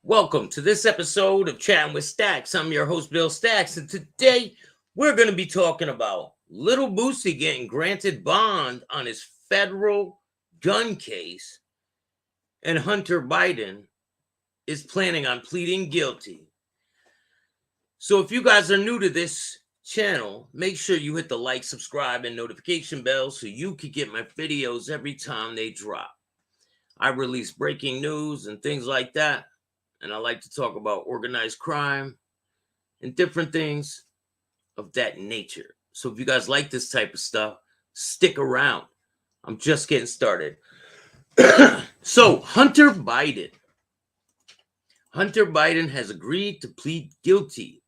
Welcome to this episode of Chatting with Staxx. I'm your host, Bill Staxx, and today we're going to be talking about Little Boosie getting granted bond on his federal gun case, and Hunter Biden is planning on pleading guilty. So if you guys are new to this channel, make sure you hit the like, subscribe, and notification bell so you can get my videos every time they drop. I release breaking news and things like that. And I like to talk about organized crime and different things of that nature. So if you guys like this type of stuff, stick around. I'm just getting started. So Hunter Biden has agreed to plead guilty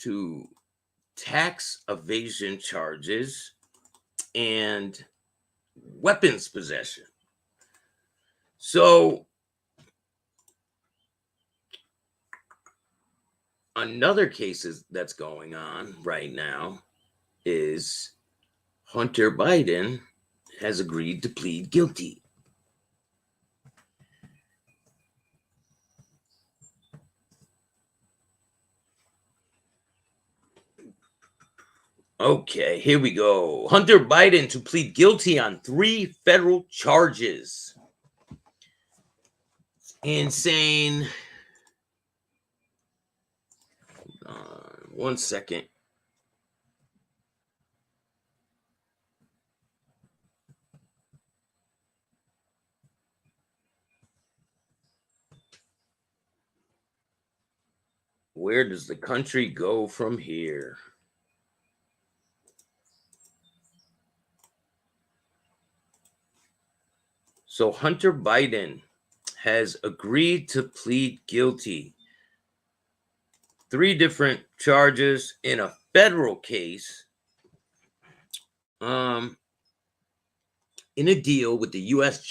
to tax evasion charges and weapons possession. So another case that's going on right now is Hunter Biden has agreed to plead guilty. Okay, here we go. Hunter Biden to plead guilty on 3 federal charges. Insane. One second. Where does the country go from here? So Hunter Biden has agreed to plead guilty. 3 different charges in a federal case. In a deal with the U.S.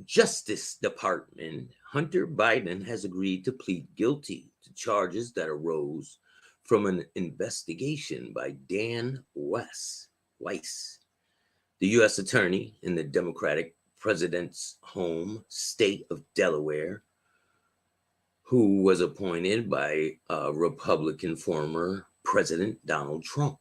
Justice Department, Hunter Biden has agreed to plead guilty to charges that arose from an investigation by Dan Weiss, the U.S. attorney in the Democratic president's home state of Delaware, who was appointed by Republican former President Donald Trump.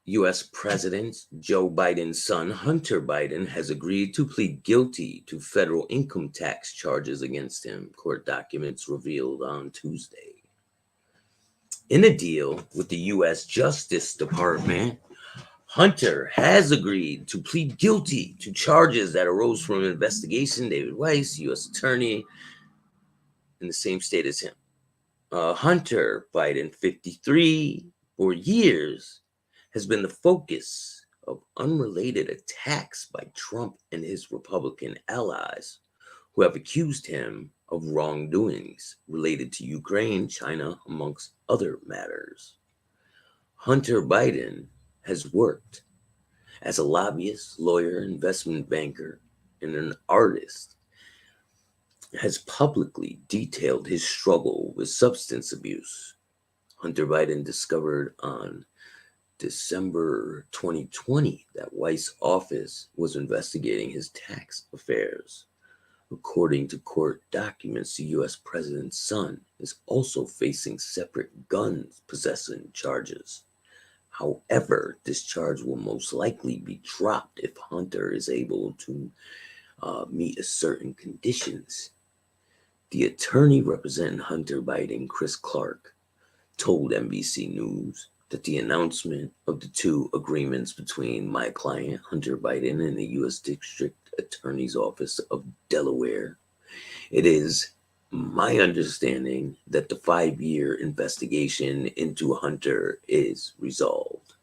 U.S. President Joe Biden's son, Hunter Biden, has agreed to plead guilty to federal income tax charges against him, court documents revealed on Tuesday. In a deal with the U.S. Justice Department, Hunter has agreed to plead guilty to charges that arose from an investigation. David Weiss, U.S. attorney in the same state as him. Hunter Biden, 53, for years, has been the focus of unrelated attacks by Trump and his Republican allies, who have accused him of wrongdoings related to Ukraine, China, amongst other matters. Hunter Biden has worked as a lobbyist, lawyer, investment banker, and an artist, has publicly detailed his struggle with substance abuse. Hunter Biden discovered on December 2020 that Weiss' office was investigating his tax affairs. According to court documents, the U.S. president's son is also facing separate gun possession charges. However, this charge will most likely be dropped if Hunter is able to meet certain conditions. The attorney representing Hunter Biden, Chris Clark, told NBC News that the announcement of the 2 agreements between my client, Hunter Biden, and the U.S. District Attorney's Office of Delaware, it is my understanding that the 5-year investigation into Hunter is resolved.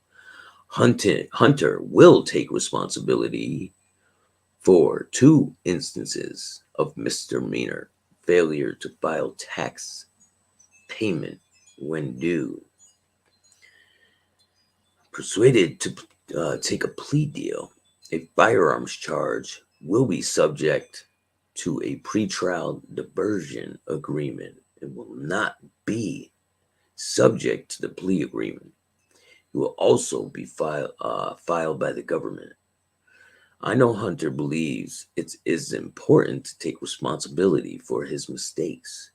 Hunter will take responsibility for 2 instances of misdemeanor failure to file tax payment when due. Persuaded to take a plea deal, a firearms charge will be subject to a pretrial diversion agreement. It will not be subject to the plea agreement. It will also be filed by the government. I know Hunter believes it is important to take responsibility for his mistakes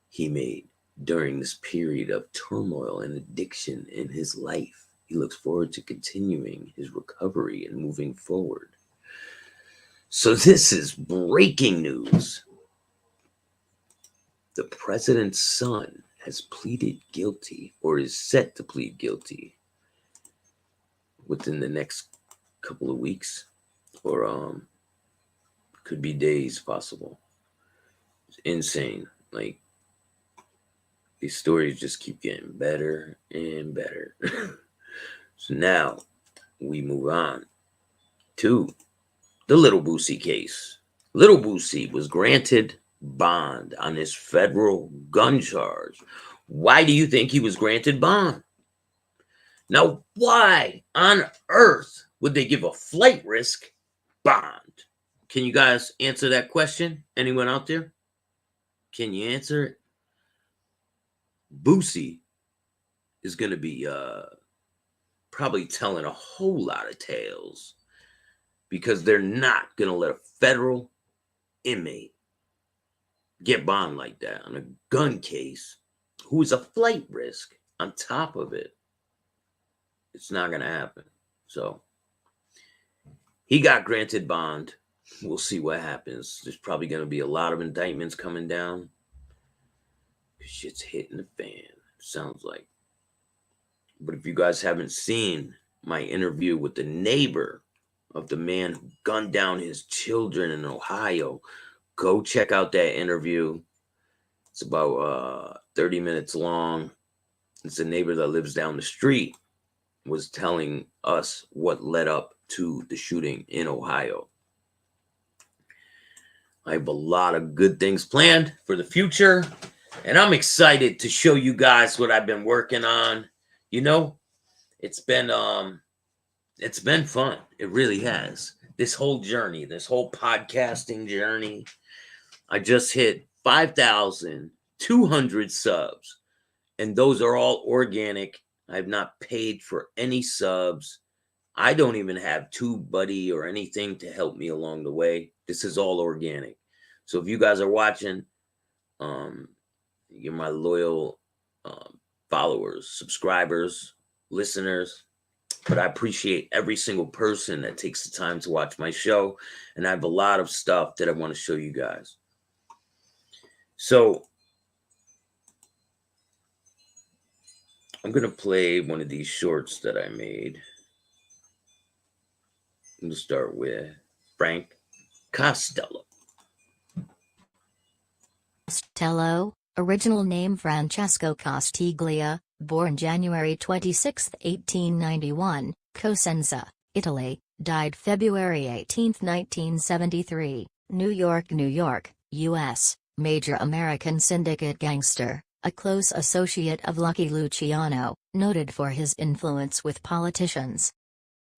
he made during this period of turmoil and addiction in his life. He looks forward to continuing his recovery and moving forward. So this is breaking news. The president's son has pleaded guilty, or is set to plead guilty within the next couple of weeks, or could be days possible. It's insane. Like, these stories just keep getting better and better. So now we move on to the Little Boosie case. Little Boosie was granted bond on his federal gun charge. Why do you think he was granted bond? Now, why on earth would they give a flight risk bond? Can you guys answer that question? Anyone out there? Can you answer it? Boosie is going to be probably telling a whole lot of tales, because they're not going to let a federal inmate get bond like that on a gun case who is a flight risk on top of it. It's not going to happen. So he got granted bond. We'll see what happens. There's probably going to be a lot of indictments coming down. Shit's hitting the fan, sounds like. But if you guys haven't seen my interview with the neighbor of the man who gunned down his children in Ohio, go check out that interview. It's about 30 minutes long. It's a neighbor that lives down the street, was telling us what led up to the shooting in Ohio. I have a lot of good things planned for the future, and I'm excited to show you guys what I've been working on. You know, it's been fun. It really has. This whole journey, this whole podcasting journey. I just hit 5,200 subs, and those are all organic. I've not paid for any subs. I don't even have TubeBuddy or anything to help me along the way. This is all organic. So if you guys are watching, you're my loyal followers, subscribers, listeners. But I appreciate every single person that takes the time to watch my show. And I have a lot of stuff that I want to show you guys. So I'm going to play one of these shorts that I made. I'm going to start with Frank Costello. Costello, original name Francesco Costiglia, born January 26, 1891, Cosenza, Italy, died February 18, 1973, New York, New York, U.S., major American syndicate gangster, a close associate of Lucky Luciano, noted for his influence with politicians.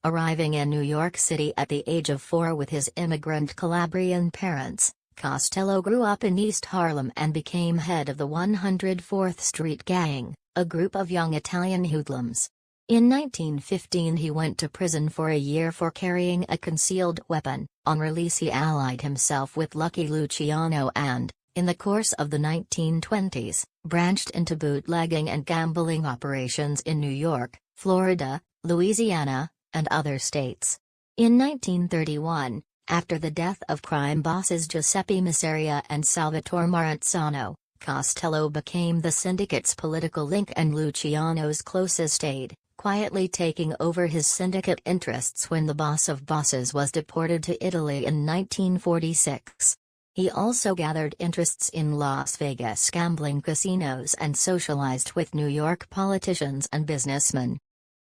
Arriving in New York City at the age of 4 with his immigrant Calabrian parents, Costello grew up in East Harlem and became head of the 104th Street Gang, a group of young Italian hoodlums. In 1915 he went to prison for a year for carrying a concealed weapon. On release he allied himself with Lucky Luciano and, in the course of the 1920s, branched into bootlegging and gambling operations in New York, Florida, Louisiana, and other states. In 1931, after the death of crime bosses Giuseppe Masseria and Salvatore Maranzano, Costello became the syndicate's political link and Luciano's closest aide, quietly taking over his syndicate interests when the boss of bosses was deported to Italy in 1946. He also gathered interests in Las Vegas gambling casinos and socialized with New York politicians and businessmen.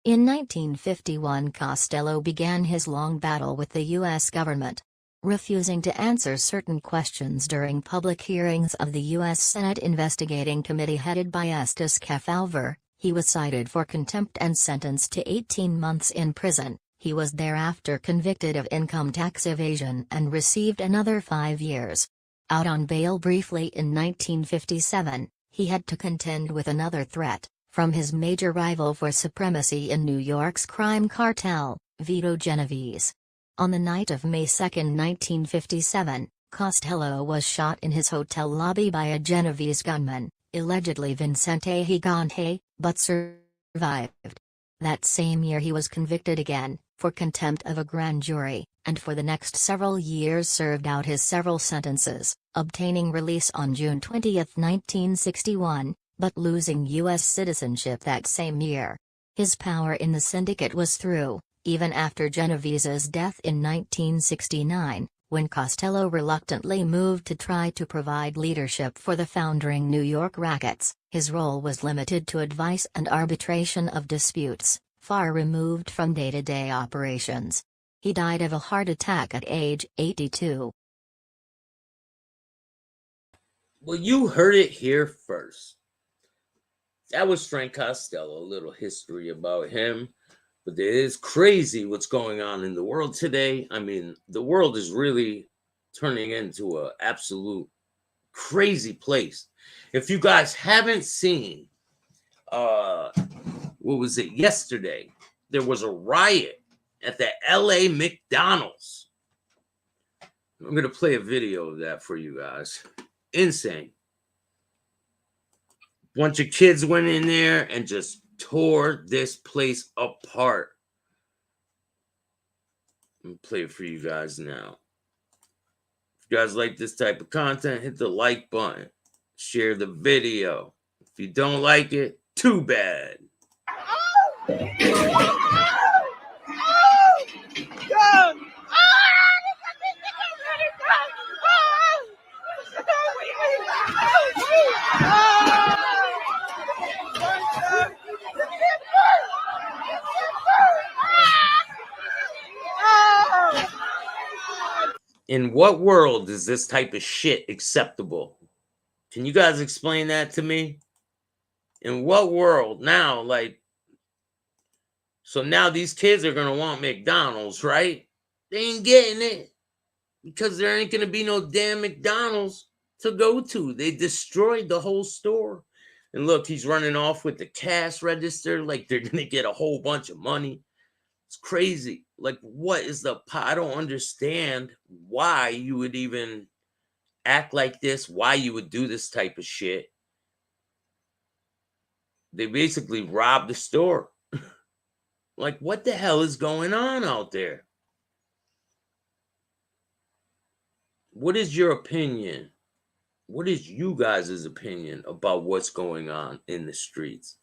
In 1951 Costello began his long battle with the U.S. government. refusing to answer certain questions during public hearings of the U.S. Senate investigating committee headed by Estes Kefauver. He was cited for contempt and sentenced to 18 months in prison. He was thereafter convicted of income tax evasion and received another 5 years. Out on bail briefly in 1957, he had to contend with another threat, from his major rival for supremacy in New York's crime cartel, Vito Genovese. On the night of May 2, 1957, Costello was shot in his hotel lobby by a Genovese gunman, allegedly Vincente Gigante, but survived. That same year he was convicted again, for contempt of a grand jury, and for the next several years served out his several sentences, obtaining release on June 20, 1961, but losing U.S. citizenship that same year. His power in the syndicate was through, even after Genovese's death in 1969, when Costello reluctantly moved to try to provide leadership for the foundering New York rackets. His role was limited to advice and arbitration of disputes, far removed from day-to-day operations. He died of a heart attack at age 82. Well, you heard it here first. That was Frank Costello, a little history about him. But it is crazy what's going on in the world today. I mean, the world is really turning into an absolute crazy place. If you guys haven't seen, what was it, yesterday, there was a riot at the LA McDonald's. I'm going to play a video of that for you guys. Insane. Bunch of kids went in there and just tore this place apart. I'm going to play it for you guys now. If you guys like this type of content, hit the like button. Share the video. If you don't like it, too bad. In what world is this type of shit acceptable? Can you guys explain that to me? In what world now? Like, so now these kids are going to want McDonald's, right? They ain't getting it because there ain't going to be no damn McDonald's to go to. They destroyed the whole store. And look, he's running off with the cash register like they're going to get a whole bunch of money. It's crazy. Like, what is I don't understand why you would even act like this, why you would do this type of shit. They basically robbed the store. Like, what the hell is going on out there? What is your opinion? What is you guys' opinion about what's going on in the streets?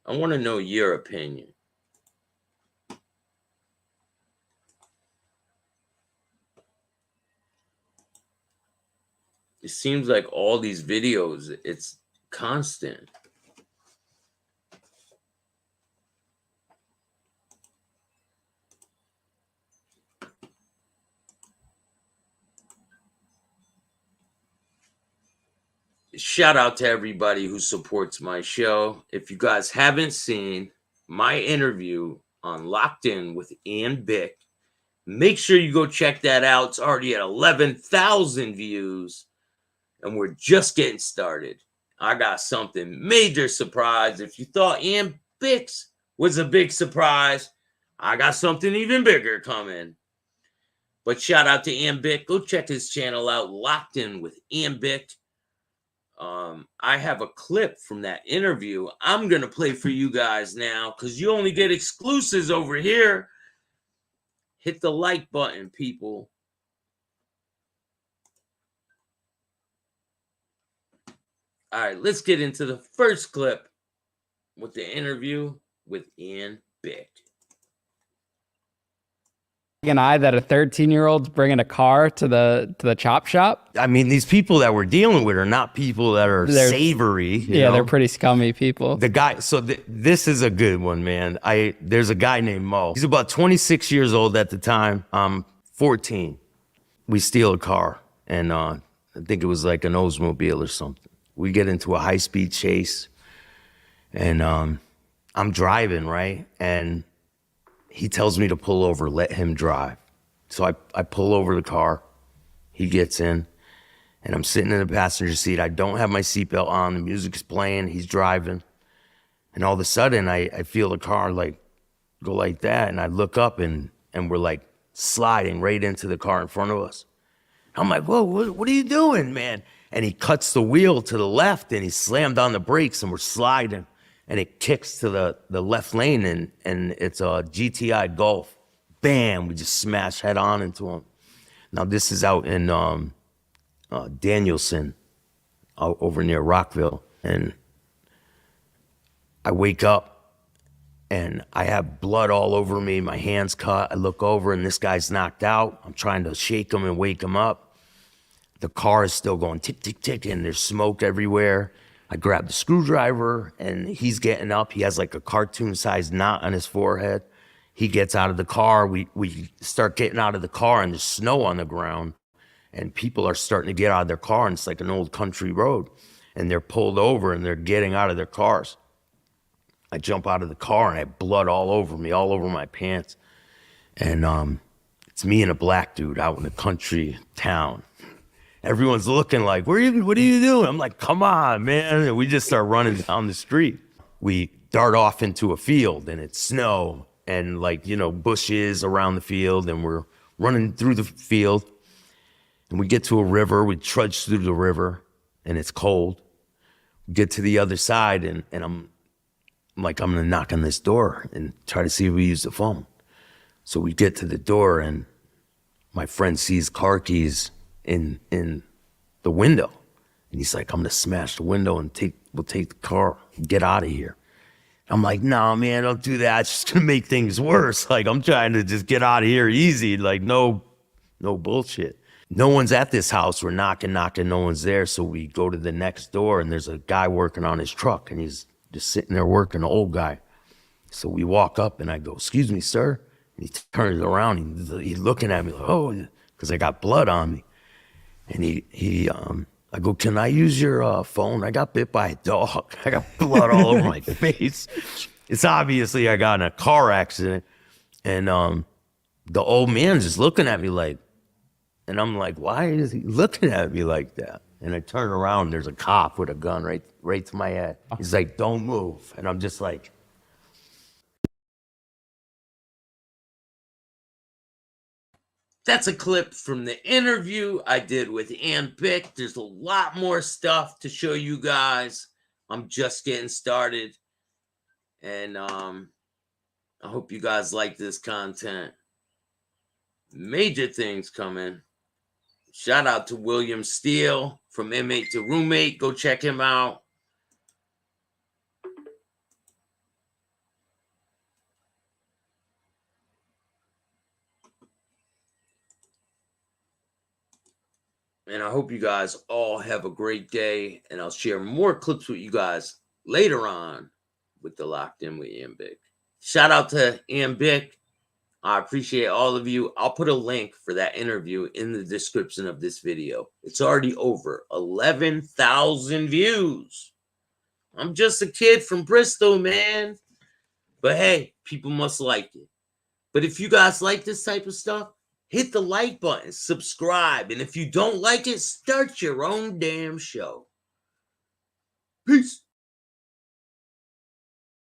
I want to know your opinion. It seems like all these videos, it's constant. Shout out to everybody who supports my show. If you guys haven't seen my interview on Locked In with Ian Bick, make sure you go check that out. It's already at 11,000 views. And we're just getting started. I got something major surprise. If you thought Ian Bix was a big surprise, I got something even bigger coming. But shout out to Ian Bick. Go check his channel out, Locked In with Ian Bick. I have a clip from that interview I'm going to play for you guys now because you only get exclusives over here. Hit the like button, people. All right, let's get into the first clip with the interview with Ian Bick. An eye that a 13-year-old's bringing a car to the chop shop. I mean, these people that we're dealing with are not people that are savory. You know? They're pretty scummy people. The guy, so this is a good one, man. There's a guy named Mo. He's about 26 years old at the time. I'm 14. we steal a car, and I think it was like an Oldsmobile or something. We get into a high-speed chase, and I'm driving, right? And he tells me to pull over, let him drive. So I pull over the car. He gets in, and I'm sitting in the passenger seat. I don't have my seatbelt on. The music's playing. He's driving. And all of a sudden, I feel the car like go like that, and I look up, and we're like sliding right into the car in front of us. I'm like, whoa, what are you doing, man? And he cuts the wheel to the left, and he slammed on the brakes, and we're sliding, and it kicks to the left lane, and it's a GTI Golf. Bam, we just smash head on into him. Now, this is out in Danielson, over near Rockville, and I wake up, and I have blood all over me. My hand's cut. I look over, and this guy's knocked out. I'm trying to shake him and wake him up. The car is still going tick, tick, tick, and there's smoke everywhere. I grab the screwdriver, and he's getting up. He has like a cartoon-sized knot on his forehead. He gets out of the car. We start getting out of the car, and there's snow on the ground, and people are starting to get out of their car, and it's like an old country road, and they're pulled over, and they're getting out of their cars. I jump out of the car, and I have blood all over me, all over my pants. And it's me and a black dude out in a country town. Everyone's looking like, what are you doing? I'm like, come on, man. And we just start running down the street. We dart off into a field, and it's snow and bushes around the field, and we're running through the field. And we get to a river. We trudge through the river, and it's cold. We get to the other side, and I'm like, I'm gonna knock on this door and try to see if we use the phone. So we get to the door, and my friend sees car keys in the window. And he's like, I'm gonna smash the window and we'll take the car, get out of here. I'm like, no, man, don't do that. It's just gonna make things worse. Like, I'm trying to just get out of here easy. Like, no bullshit. No one's at this house. We're knocking, no one's there. So we go to the next door, and there's a guy working on his truck, and he's just sitting there working, an old guy. So we walk up, and I go, excuse me, sir. And he turns around, he's looking at me like, oh, because I got blood on me. And I go, can I use your phone? I got bit by a dog. I got blood all over my face. It's obviously I got in a car accident. And the old man's just looking at me like, and I'm like, why is he looking at me like that? And I turn around, there's a cop with a gun right to my head. He's like, don't move. And I'm just like. That's a clip from the interview I did with Ann Bick. There's a lot more stuff to show you guys. I'm just getting started. And I hope you guys like this content. Major things coming. Shout out to William Steele from Inmate to Roommate. Go check him out. And I hope you guys all have a great day. And I'll share more clips with you guys later on with the Locked In with Ann Bick. Shout out to Ann Bick. I appreciate all of you. I'll put a link for that interview in the description of this video. It's already over 11,000 views. I'm just a kid from Bristol, man. But hey, people must like it. But if you guys like this type of stuff, hit the like button, subscribe. And if you don't like it, start your own damn show. Peace.